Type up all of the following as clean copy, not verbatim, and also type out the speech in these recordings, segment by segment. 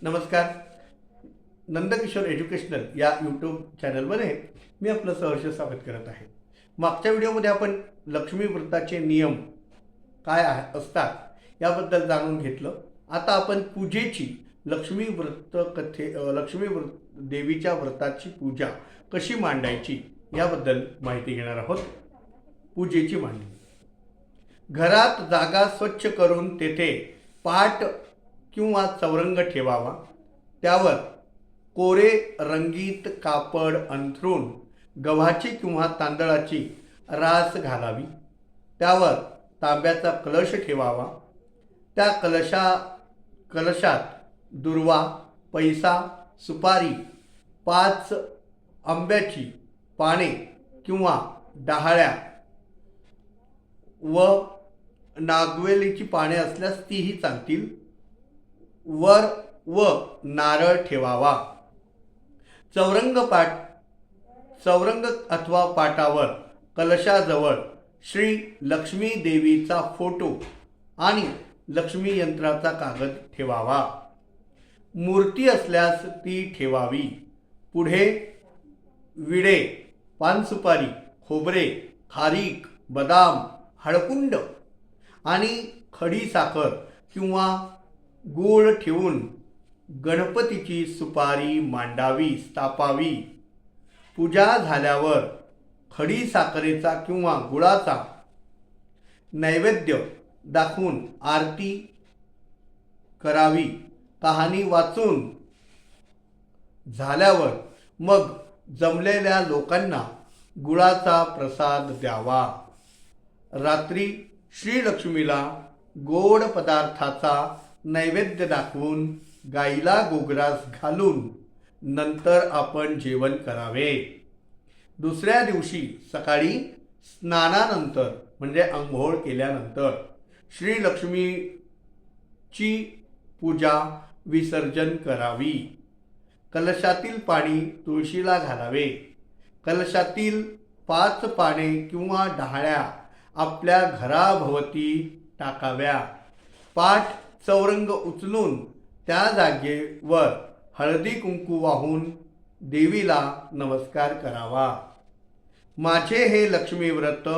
नमस्कार. नंदकिशोर एज्युकेशनल या यूट्यूब चॅनलमध्ये मी आपलं सहर्ष स्वागत करत आहे. मागच्या व्हिडिओमध्ये आपण लक्ष्मी व्रताचे नियम काय असतात याबद्दल जाणून घेतलं. आता आपण पूजेची लक्ष्मी देवीच्या व्रताची पूजा कशी मांडायची याबद्दल माहिती घेणार आहोत. पूजेची मांडणी. घरात जागा स्वच्छ करून तेथे पाट किंवा चौरंग ठेवावा. त्यावर कोरे रंगीत कापड अंथरून गव्हाची किंवा तांदळाची रास घालावी. त्यावर तांब्याचा कलश ठेवावा. त्या कलशात दुर्वा, पैसा, सुपारी, 5 आंब्याची पाने किंवा डहाळ्या व नागवेलीची पाने असल्यास तीही चालतील वर व नारळ ठेवावा. चौरंग अथवा पाटावर कलशाजवळ श्री लक्ष्मी देवीचा फोटो आणि लक्ष्मी यंत्राचा कागद ठेवावा. मूर्ती असल्यास ती ठेवावी. पुढे विडे, पानसुपारी, खोबरे, खारीक, बदाम, हळकुंड आणि खडी साखर किंवा गूळ ठेवून गणपतीची सुपारी मांडावी, स्थापावी. पूजा झाल्यावर खडी साखरेचा किंवा गुळाचा नैवेद्य दाखवून आरती करावी. कहाणी वाचून झाल्यावर मग जमलेल्या लोकांना गुळाचा प्रसाद द्यावा. रात्री श्रीलक्ष्मीला गोड पदार्थाचा नैवेद्य दाखवून गाईला गोग्रास घालून नंतर आपण जेवण करावे. दुसऱ्या दिवशी सकाळी स्नानानंतर म्हणजे आंघोळ केल्यानंतर श्रीलक्ष्मीची पूजा विसर्जन करावी. कलशातील पाणी तुळशीला घालावे. कलशातील 5 पाने किंवा डहाळ्या आपल्या घराभोवती टाकाव्या. पाट चौरंग उचलून त्या जागेवर हळदी कुंकू वाहून देवीला नमस्कार करावा. माझे हे लक्ष्मी व्रत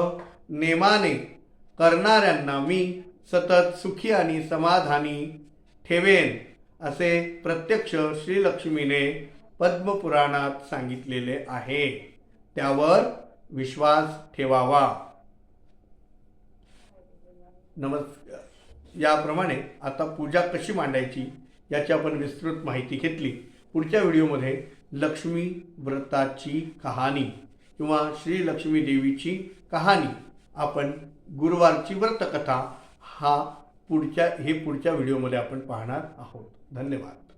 नेमाने करणाऱ्यांना मी सतत सुखी आणि समाधानी ठेवेन असे प्रत्यक्ष श्रीलक्ष्मीने पद्मपुराणात सांगितलेले आहे. त्यावर विश्वास ठेवावा. नमस्कार. याप्रमाणे आता पूजा कशी मांडायची याची आपण विस्तृत माहिती घेतली. पुढच्या व्हिडिओमध्ये लक्ष्मी व्रताची कहाणी किंवा श्री लक्ष्मी देवीची कहाणी आपण गुरुवारची व्रतकथा पुढच्या व्हिडिओमध्ये आपण पाहणार आहोत. धन्यवाद.